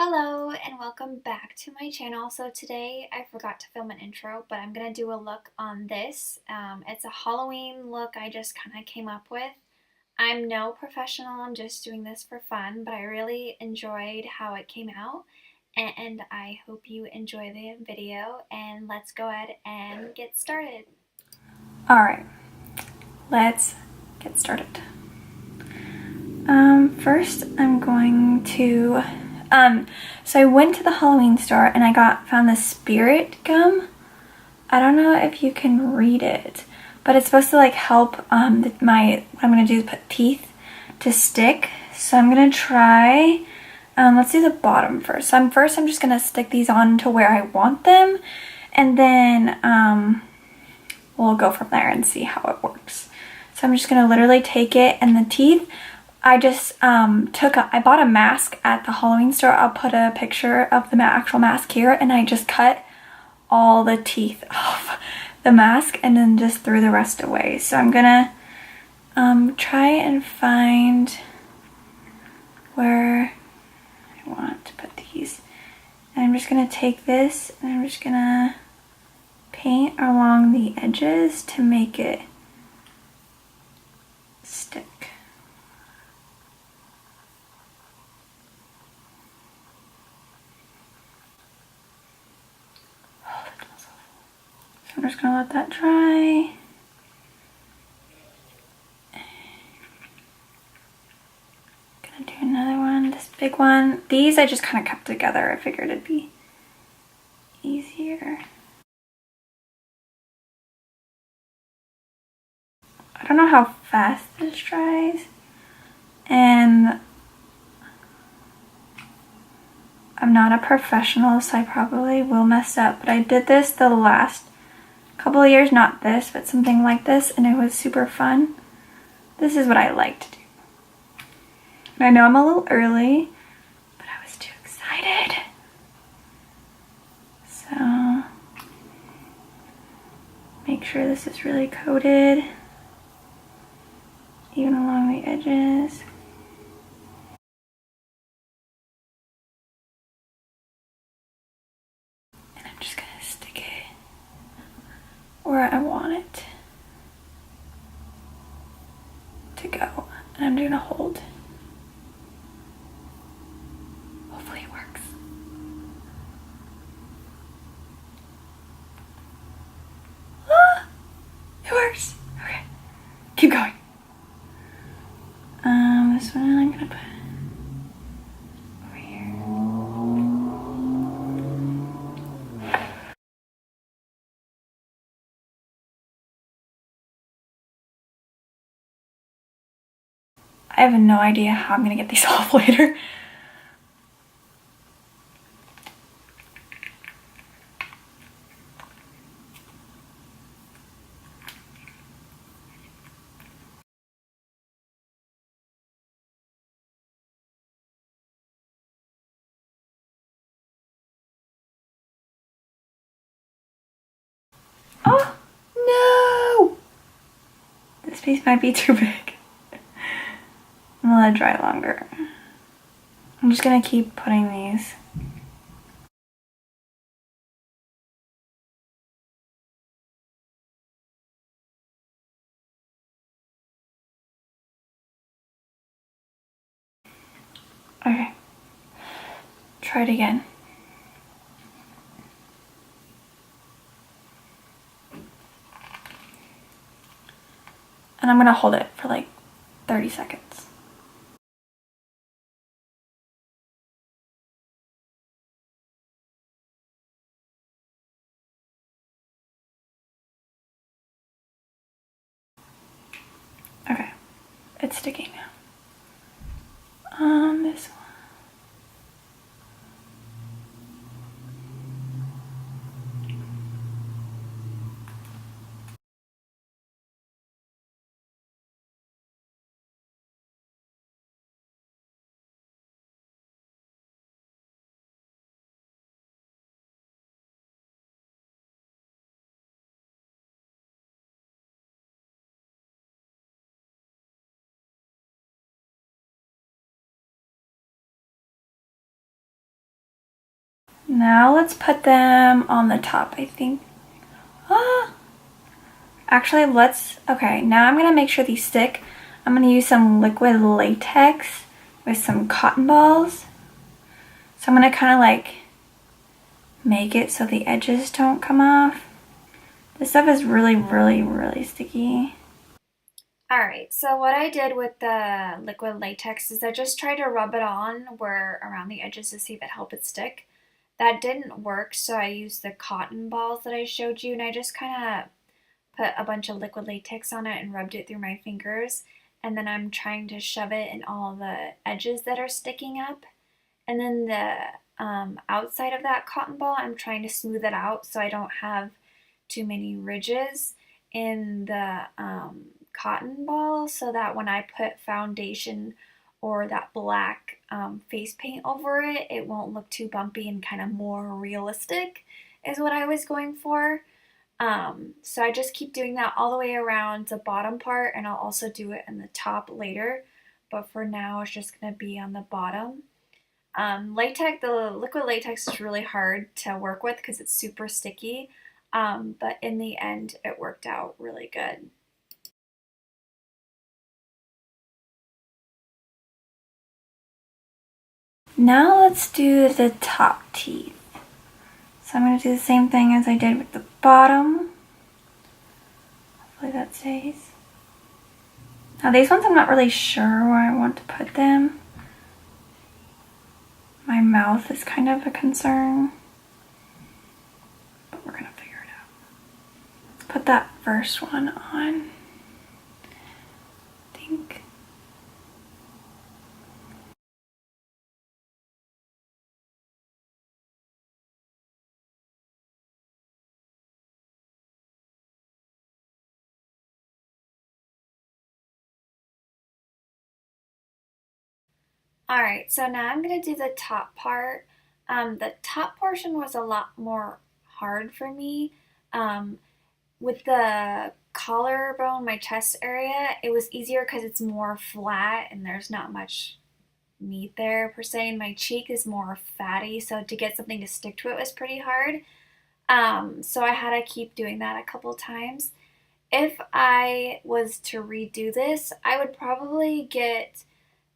Hello and welcome back to my channel. So today I forgot to film an intro, but I'm gonna do a look on this. It's a Halloween look I just kind of came up with. I'm no professional, I'm just doing this for fun, but I really enjoyed how it came out and I hope you enjoy the video, and let's go ahead and get started. Alright, let's get started. First I'm going to, so I went to the Halloween store and I found the spirit gum. I don't know if you can read it, but it's supposed to like help, what I'm going to do is put teeth to stick. So I'm going to try, let's do the bottom first. So I'm just going to stick these on to where I want them, and then, we'll go from there and see how it works. So I'm just gonna literally take it, and the teeth, I just I bought a mask at the Halloween store. I'll put a picture of the actual mask here, and I just cut all the teeth off the mask and then just threw the rest away. So I'm gonna try and find where I want to put these. And I'm just gonna take this and I'm just gonna paint along the edges to make it stick. Oh, that smells awful. So I'm just gonna let that dry. Gonna do another one, this big one. These I just kind of kept together. I figured it'd be easier. I don't know how fast this dries, and I'm not a professional, so I probably will mess up, but I did this the last couple of years, not this, but something like this, and it was super fun. This is what I like to do. And I know I'm a little early, but I was too excited. So, make sure this is really coated, even along the edges. And I'm just gonna stick it where I want it to go. And I'm gonna hold. Hopefully it works. Ah, it works. Okay, keep going. This one I'm gonna put over here. I have no idea how I'm gonna get these off later. Oh, no! This piece might be too big. I'm gonna let it dry longer. I'm just gonna keep putting these. Okay, try it again. And I'm gonna hold it for like 30 seconds. Okay, it's sticking now. This one. Now let's put them on the top, I think. Actually, okay, now I'm gonna make sure these stick. I'm gonna use some liquid latex with some cotton balls. So I'm gonna kind of like make it so the edges don't come off. This stuff is really, really, really sticky. Alright, so what I did with the liquid latex is I just tried to rub it on around the edges to see if it helped it stick. That didn't work, so I used the cotton balls that I showed you, and I just kind of put a bunch of liquid latex on it and rubbed it through my fingers. And then I'm trying to shove it in all the edges that are sticking up. And then the outside of that cotton ball, I'm trying to smooth it out so I don't have too many ridges in the cotton ball, so that when I put foundation or that black face paint over it, it won't look too bumpy and kind of more realistic is what I was going for. So I just keep doing that all the way around the bottom part, and I'll also do it in the top later, but for now it's just going to be on the bottom. The liquid latex is really hard to work with because it's super sticky, but in the end it worked out really good. Now let's do the top teeth. So I'm going to do the same thing as I did with the bottom. Hopefully that stays. Now these ones I'm not really sure where I want to put them. My mouth is kind of a concern, but we're going to figure it out. Let's put that first one on. I think. Alright, so now I'm going to do the top part. The top portion was a lot more hard for me. With the collarbone, my chest area, it was easier because it's more flat and there's not much meat there per se. And my cheek is more fatty, so to get something to stick to it was pretty hard. So I had to keep doing that a couple times. If I was to redo this, I would probably get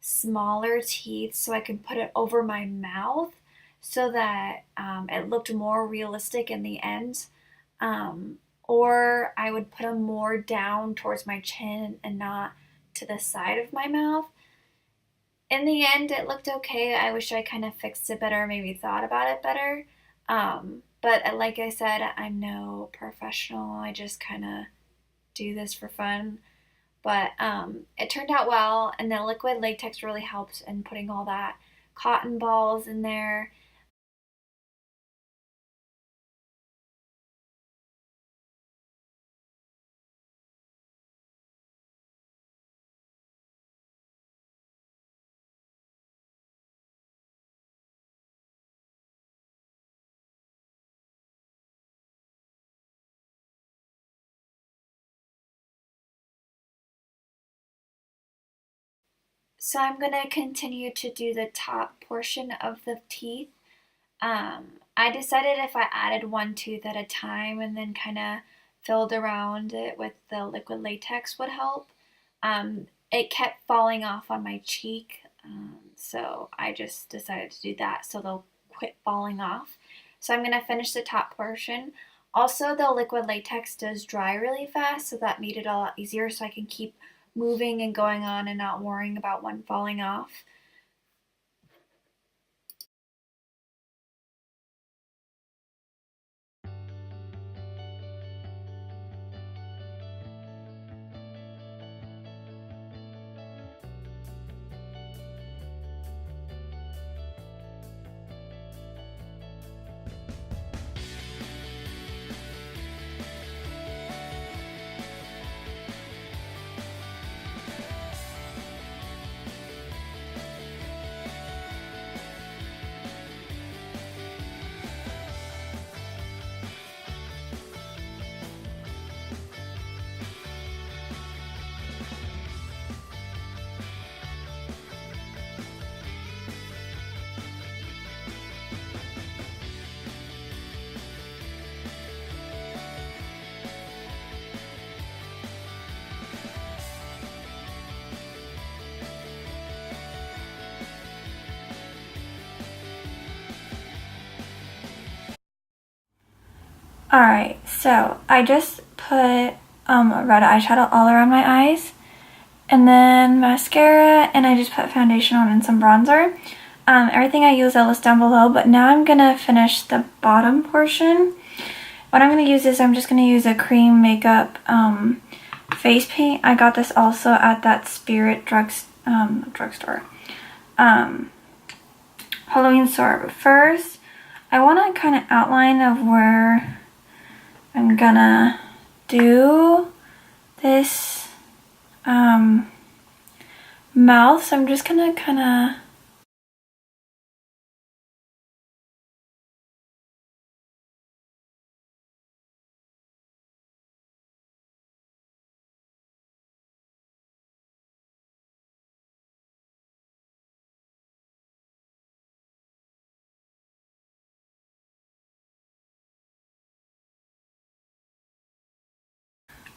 smaller teeth so I can put it over my mouth so that it looked more realistic in the end. Um, or I would put them more down towards my chin and not to the side of my mouth. In the end, it looked okay. I wish I kind of fixed it better, maybe thought about it better. But like I said, I'm no professional. I just kind of do this for fun. But it turned out well, and the liquid latex really helped in putting all that cotton balls in there. So I'm going to continue to do the top portion of the teeth. I decided if I added one tooth at a time and then kind of filled around it with the liquid latex would help. It kept falling off on my cheek, so I just decided to do that so they'll quit falling off. So I'm going to finish the top portion. Also, the liquid latex does dry really fast, so that made it a lot easier so I can keep moving and going on and not worrying about one falling off. Alright, so I just put red eyeshadow all around my eyes, and then mascara, and I just put foundation on and some bronzer. Everything I use I'll list down below, but now I'm gonna finish the bottom portion. What I'm gonna use is I'm just gonna use a cream makeup face paint. I got this also at that Spirit drugstore. Halloween store. But first, I want to kind of outline of where I'm gonna do this mouth. So I'm just gonna kind of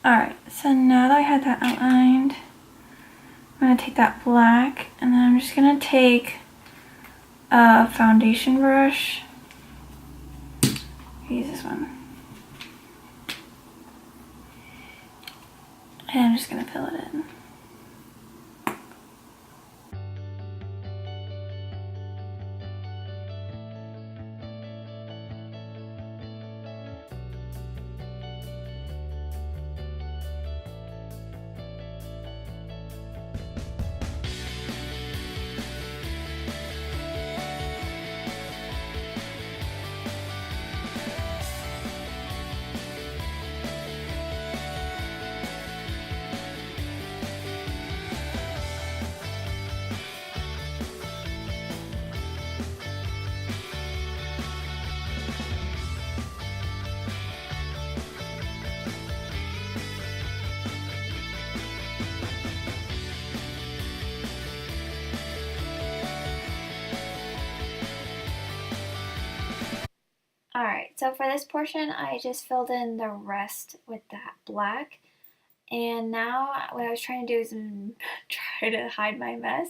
Alright, so now that I have that outlined, I'm going to take that black, and then I'm just going to take a foundation brush. Use this one. And I'm just going to fill it in. Alright, so for this portion, I just filled in the rest with that black. And now what I was trying to do is try to hide my mess.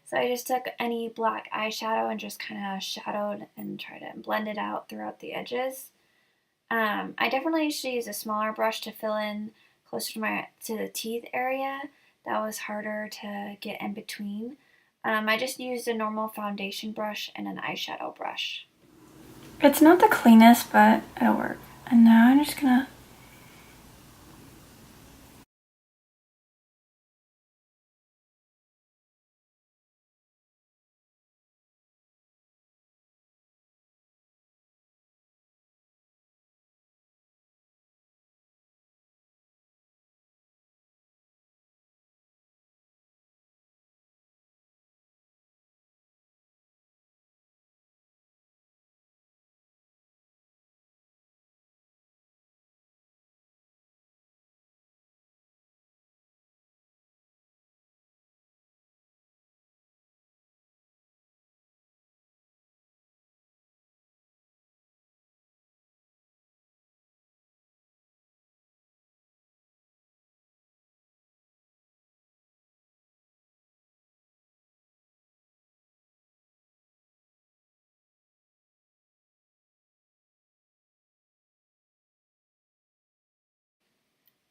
So I just took any black eyeshadow and just kind of shadowed and tried to blend it out throughout the edges. I definitely should use a smaller brush to fill in closer to the teeth area. That was harder to get in between. I just used a normal foundation brush and an eyeshadow brush. It's not the cleanest, but it'll work. And now I'm just gonna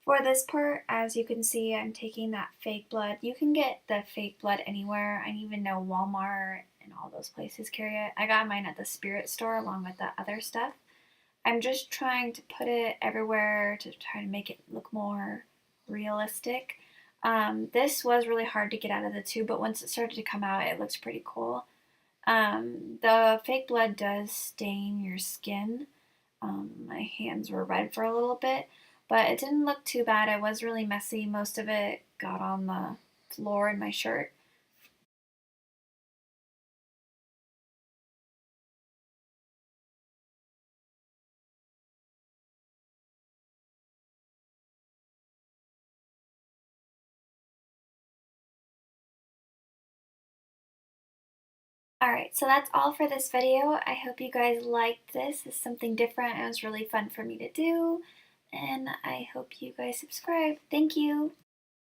For this part, as you can see, I'm taking that fake blood. You can get the fake blood anywhere. I even know Walmart and all those places carry it. I got mine at the Spirit store along with the other stuff. I'm just trying to put it everywhere to try to make it look more realistic. This was really hard to get out of the tube, but once it started to come out, it looks pretty cool. The fake blood does stain your skin. My hands were red for a little bit, but it didn't look too bad. It was really messy. Most of it got on the floor in my shirt. Alright, so that's all for this video. I hope you guys liked this. It's something different. It was really fun for me to do. And I hope you guys subscribe. Thank you.